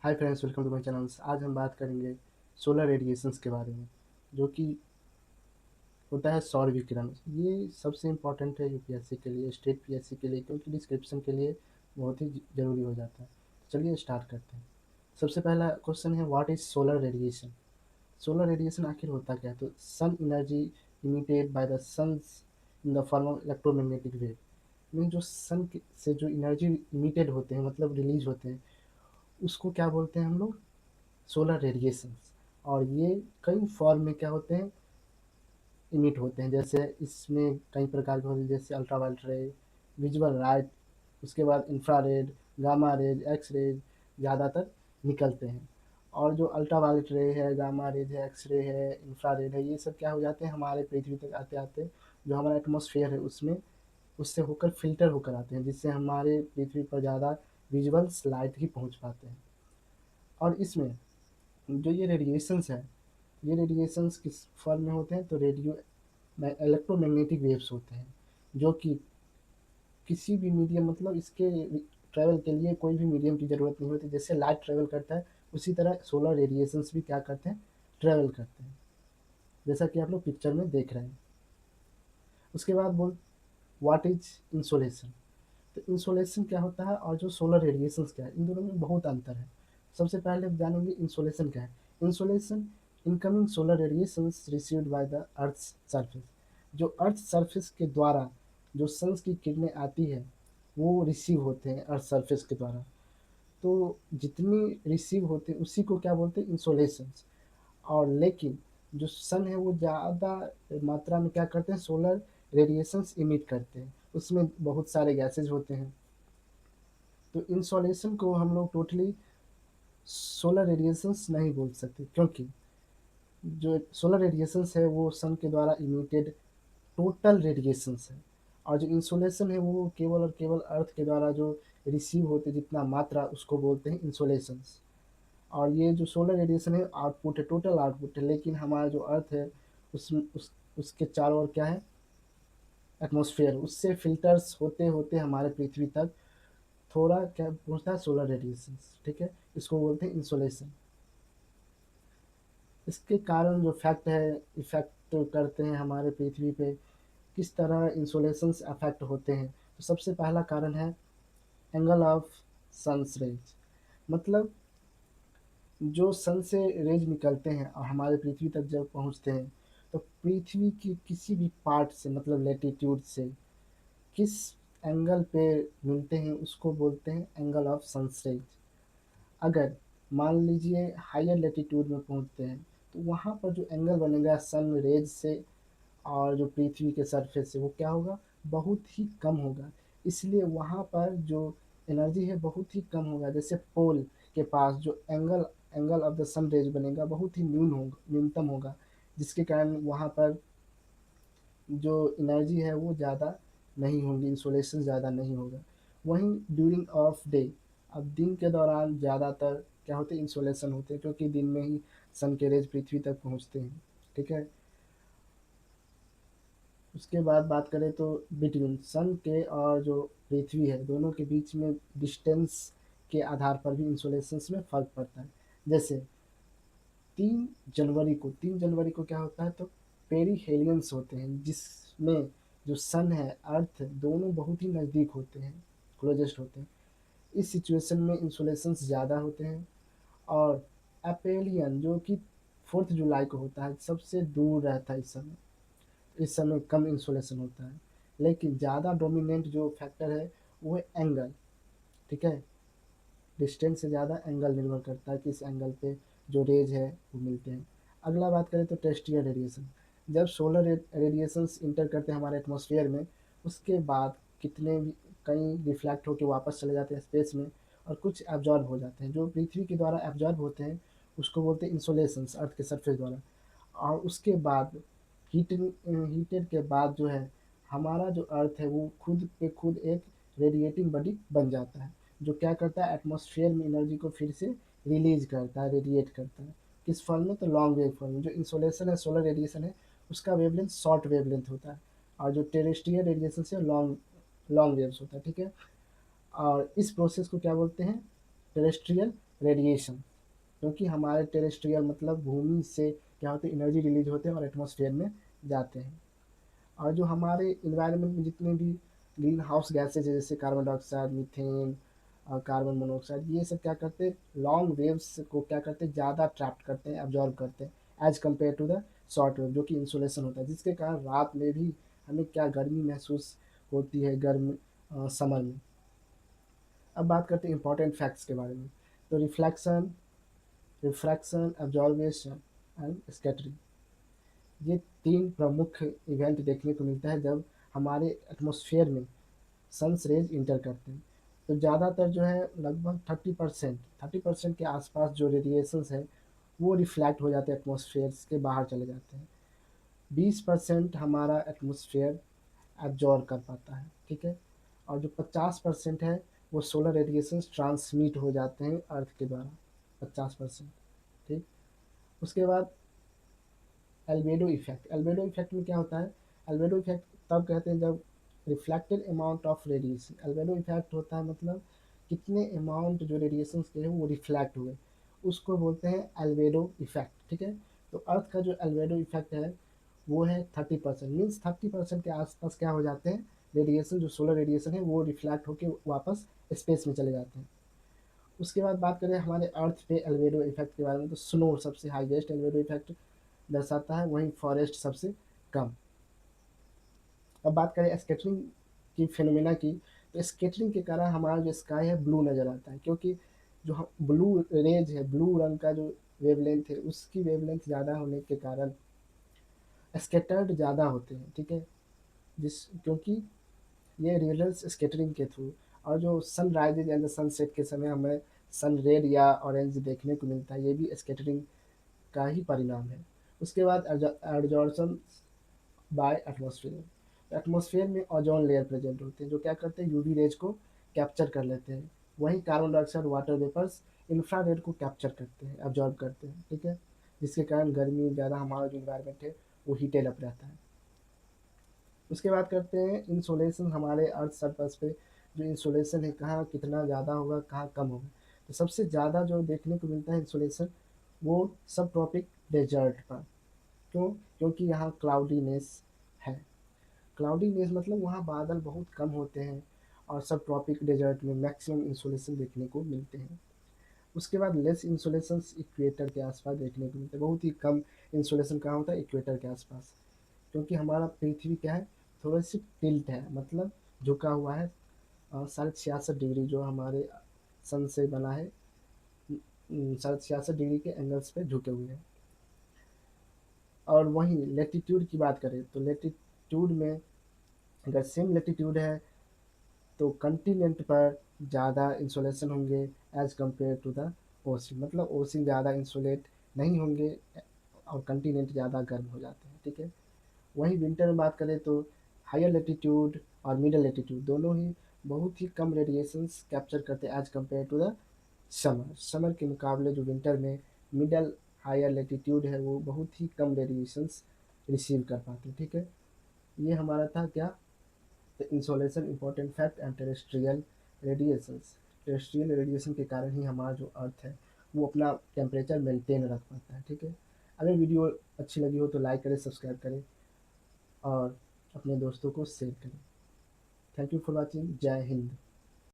Hi friends, welcome to my channels. आज हम बात करेंगे सोलर रेडिएशंस के बारे में, जो कि होता है सौर विकिरण। ये सबसे इम्पोर्टेंट है यूपीएससी के लिए, स्टेट पीएससी के लिए, क्योंकि डिस्क्रिप्शन के लिए बहुत ही ज़रूरी हो जाता है। तो चलिए स्टार्ट करते हैं। सबसे पहला क्वेश्चन है, what is solar radiation. Solar radiation आखिर होता क्या है? तो sun energy emitted by the sun's in the form of electromagnetic wave. Mean जो सन से जो एनर्जी इमिटेड होते हैं, मतलब रिलीज होते हैं, उसको क्या बोलते हैं हम लोग? Solar radiations. और ये कई फॉर्म में क्या होते हैं? इमिट होते हैं। जैसे इसमें कई प्रकार के होते हैं, जैसे अल्ट्रावायलेट रे, विजुअल लाइट, उसके बाद infrared, gamma rays, x rays ज़्यादातर निकलते हैं। और जो अल्ट्रावायलेट रे है, गामा रेज है, एक्स रे है, इंफ्रारेड है, ये सब क्या हो जाते हैं हमारे पृथ्वी तक आते आते जो हमारा एटमॉस्फेयर है उसमें, उससे होकर फिल्टर होकर आते हैं, जिससे हमारे पृथ्वी पर ज़्यादा विजुअल्स लाइट ही पहुंच पाते हैं। और इसमें जो ये रेडिएशंस है, ये रेडिएशंस किस फॉर्म में होते हैं? तो रेडियो इलेक्ट्रोमैग्नेटिक वेव्स होते हैं, जो कि किसी भी मीडियम, मतलब इसके ट्रैवल के लिए कोई भी मीडियम की ज़रूरत नहीं होती। जैसे लाइट ट्रैवल करता है, उसी तरह सोलर रेडिएशंस भी क्या करते हैं? ट्रैवल करते हैं, जैसा कि आप लोग पिक्चर में देख रहे हैं। उसके बाद बोल, व्हाट इज इंसोलेशन। तो इंसोलेशन क्या होता है और जो सोलर रेडिएशंस क्या है, इन दोनों में बहुत अंतर है। सबसे पहले जानेंगे इंसोलेशन क्या है। Insolation, incoming solar radiations received by the earth surface. जो अर्थ सरफेस के द्वारा जो सन्स की किरणें आती है, वो रिसीव होते हैं अर्थ सरफेस के द्वारा। तो जितनी रिसीव होते हैं उसी को क्या बोलते हैं? इंसोलेशंस। और लेकिन जो सन है वो ज़्यादा मात्रा में क्या करते हैं? सोलर रेडिएशंस इमिट करते हैं, उसमें बहुत सारे गैसेज होते हैं। तो इंसोलेशन को हम लोग टोटली सोलर रेडिएशंस नहीं बोल सकते, क्योंकि जो सोलर रेडिएशंस है वो सन के द्वारा इमिटेड टोटल रेडिएशंस है। और जो इंसोलेशन है वो केवल और केवल अर्थ के द्वारा जो रिसीव होते जितना मात्रा, उसको बोलते हैं इंसोलेशंस। और ये जो सोलर रेडिएशन है आउटपुट है, टोटल आउटपुट है। लेकिन हमारा जो अर्थ है उसके चारों ओर क्या है? एटमॉस्फेयर, उससे फिल्टर्स होते होते हमारे पृथ्वी तक थोड़ा क्या पहुंचता है? Solar radiation. ठीक है, इसको बोलते हैं इंसोलेशन। इसके कारण जो फैक्ट है, इफेक्ट तो करते हैं हमारे पृथ्वी पे, किस तरह इंसोलेशंस अफेक्ट होते हैं। तो सबसे पहला कारण है एंगल ऑफ सन्स रेज। मतलब जो सन से रेज निकलते हैं और हमारे पृथ्वी तक जब पहुंचते हैं, तो पृथ्वी की किसी भी पार्ट से, मतलब लेटीट्यूड से किस एंगल पे मिलते हैं, उसको बोलते हैं एंगल ऑफ सन्स रेज। अगर मान लीजिए हायर लेटीट्यूड में पहुंचते हैं, तो वहाँ पर जो एंगल बनेगा सन रेज से और जो पृथ्वी के सरफेस से, वो क्या होगा? बहुत ही कम होगा। इसलिए वहाँ पर जो एनर्जी है बहुत ही कम होगा। जैसे पोल के पास जो angle angle of the sun rays बनेगा बहुत ही न्यूनतम होगा, जिसके कारण वहाँ पर जो एनर्जी है वो ज़्यादा नहीं होगी, इंसोलेशन ज़्यादा नहीं होगा। वहीं ड्यूरिंग ऑफ डे, अब दिन के दौरान ज़्यादातर क्या होते हैं? इंसोलेशन होते हैं, क्योंकि दिन में ही सन के रेज पृथ्वी तक पहुँचते हैं। ठीक है। उसके बाद बात करें तो बिटवीन सन के और जो पृथ्वी है, दोनों के बीच में डिस्टेंस के आधार पर भी इंसोलेशंस में फ़र्क पड़ता है। जैसे 3 जनवरी को क्या होता है? तो पेरीहेलियंस होते हैं, जिसमें जो सन है, अर्थ, दोनों बहुत ही नज़दीक होते हैं, क्लोजेस्ट होते हैं। इस सिचुएशन में इंसोलेशंस ज़्यादा होते हैं। और एपेलियन जो कि 4 जुलाई को होता है, सबसे दूर रहता है इस समय कम इंसोलेशन होता है। लेकिन ज़्यादा डोमिनेंट जो फैक्टर है वो है एंगल। ठीक है, डिस्टेंस से ज़्यादा एंगल निर्भर करता है, किस एंगल पे जो रेज है वो मिलते हैं। अगला बात करें तो टेरेस्ट्रियल रेडिएशन। जब सोलर रेडिएशंस इंटर करते हैं हमारे एटमॉस्फेयर में, उसके बाद कितने भी कई रिफ्लेक्ट होकर वापस चले जाते हैं स्पेस में, और कुछ एब्जॉर्ब हो जाते हैं। जो पृथ्वी के द्वारा एब्जॉर्ब होते हैं उसको बोलते हैं इंसोलेशंस, अर्थ के सरफेस द्वारा। और उसके बाद हीटेड के बाद जो है हमारा जो अर्थ है वो खुद पे खुद एक रेडिएटिंग बॉडी बन जाता है, जो क्या करता है? एटमॉस्फेयर में एनर्जी को फिर से रिलीज करता है, रेडिएट करता है। किस फॉर्म में? तो लॉन्ग वेव फॉर्म में। जो इंसोलेशन है, सोलर रेडिएशन है, उसका वेवलेंथ शॉर्ट वेवलेंथ होता है। और जो टेरेस्ट्रियल रेडिएशन से लॉन्ग लॉन्ग वेव्स होता है। ठीक है। और इस प्रोसेस को क्या बोलते हैं? टेरेस्ट्रियल रेडिएशन, क्योंकि हमारे टेरेस्ट्रियल मतलब भूमि से क्या होते हैं, एनर्जी रिलीज होते हैं और एटमॉस्फेयर में जाते हैं। और जो हमारे इन्वायरमेंट में जितने भी ग्रीन हाउस गैसेज है, जैसे कार्बन डाइऑक्साइड, मीथेन और कार्बन मोनोऑक्साइड, ये सब क्या करते हैं, लॉन्ग वेव्स को क्या करते हैं, ज़्यादा ट्रैप्ट करते हैं, एब्जॉर्ब करते हैं as compare to the short wave, जो कि इंसुलेशन होता है, जिसके कारण रात में भी हमें क्या गर्मी महसूस होती है, गर्म समर में। अब बात करते हैं इंपॉर्टेंट फैक्ट्स के बारे में। तो reflection, refraction, absorption and scattering, ये तीन प्रमुख इवेंट देखने को मिलता है जब हमारे एटमॉस्फेयर में सन्स रेज इंटर करते हैं। तो ज़्यादातर जो है लगभग 30% के आसपास जो रेडिएशंस है वो रिफ्लेक्ट हो जाते हैं, एटमॉस्फेयर के बाहर चले जाते हैं। 20% हमारा एटमॉस्फेयर एब्जॉर्ब कर पाता है, ठीक है। और जो 50% है वो सोलर रेडिएशंस ट्रांसमिट हो जाते हैं अर्थ के द्वारा, 50%, ठीक। उसके बाद एल्बेडो इफेक्ट, एल्बेडो इफेक्ट में क्या होता है, एल्बेडो इफेक्ट तब कहते हैं जब reflected amount of radiation, albedo effect होता है मतलब कितने अमाउंट जो रेडिएशन के हैं वो रिफ्लेक्ट हुए, उसको बोलते हैं एल्बेडो इफेक्ट, ठीक है। तो अर्थ का जो एल्बेडो इफेक्ट है वो है 30%, मीन्स 30% के आसपास क्या हो जाते हैं, रेडिएशन जो सोलर रेडिएशन है वो रिफ्लेक्ट होकर वापस स्पेस में चले जाते हैं। उसके बाद बात करें हमारे अर्थ पे एल्बेडो इफेक्ट के बारे में, तो स्नो सबसे हाईएस्ट एल्बेडो इफेक्ट दर्शाता है, वहीं फॉरेस्ट सबसे कम। अब बात करें स्कैटरिंग की फिनोमेना की, तो स्कैटरिंग के कारण हमारा जो स्काई है ब्लू नज़र आता है, क्योंकि जो हम ब्लू रेज है, ब्लू रंग का जो वेवलेंथ है उसकी वेवलेंथ ज़्यादा होने के कारण स्कैटर्ड ज़्यादा होते हैं, ठीक है। जिस क्योंकि ये रिजल्ट स्कैटरिंग के थ्रू, और जो सन राइजेज एंड सनसेट के समय हमें सन रेड या ऑरेंज देखने को मिलता है, ये भी स्कैटरिंग का ही परिणाम है। उसके बाद एडजॉर्सन बाय एटमॉस्फेयर, एटमॉस्फेयर में ओजोन लेयर प्रेजेंट होते हैं जो क्या करते हैं, यूवी रेज को कैप्चर कर लेते हैं, वहीं carbon dioxide, water vapours infrared को कैप्चर करते हैं, एब्जॉर्ब करते हैं, ठीक है। जिसके कारण गर्मी ज़्यादा, हमारा जो इन्वायरमेंट है वो हीटेड अप रहता है। उसके बाद करते हैं इंसोलेशन, हमारे अर्थ सरफेस पे जो इंसोलेशन है कहाँ कितना ज़्यादा होगा, कहाँ कम होगा। तो सबसे ज़्यादा जो देखने को मिलता है इंसोलेशन वो सब ट्रॉपिक डेजर्ट पर। क्यों? क्योंकि यहाँ क्लाउडीनेस है। क्लाउडीनेस मतलब वहाँ बादल बहुत कम होते हैं, और सब ट्रॉपिक डेजर्ट में मैक्सिमम इंसोलेशन देखने को मिलते हैं। उसके बाद लेस इंसोलेशन इक्वेटर के आसपास देखने को मिलते हैं, बहुत ही कम इंसोलेशन कहाँ होता है, इक्वेटर के आसपास, क्योंकि हमारा पृथ्वी क्या है, थोड़ी सी टिल्ट है, मतलब झुका हुआ है, 66.5 डिग्री जो हमारे सन से बना है, 66.5 डिग्री के एंगल्स पे झुके हुए हैं। और वहीं लेटीट्यूड की बात करें तो लेटीट्यूड में अगर सेम लेटीट्यूड है तो कंटिनेंट पर ज़्यादा इंसोलेशन होंगे as compare to the ocean, मतलब ओशन ज़्यादा इंसुलेट नहीं होंगे और कंटिनेंट ज़्यादा गर्म हो जाते हैं, ठीक है। वहीं विंटर में बात करें तो हायर लेटीट्यूड और मिडल लेटीट्यूड दोनों ही बहुत ही कम रेडिएशंस कैप्चर करते हैं as compare to the summer, summer के मुकाबले जो विंटर में मिडल हायर लेटीट्यूड है वो बहुत ही कम रेडिएशंस रिसीव कर पाते हैं, ठीक है। ये हमारा था क्या, the insolation important fact and terrestrial radiations. Terrestrial radiation के कारण ही हमारा जो अर्थ है वो अपना टेम्परेचर मेंटेन रख पाता है, ठीक है। अगर वीडियो अच्छी लगी हो तो लाइक करें, सब्सक्राइब करें और अपने दोस्तों को शेयर करें। Thank you for watching. जय हिंद।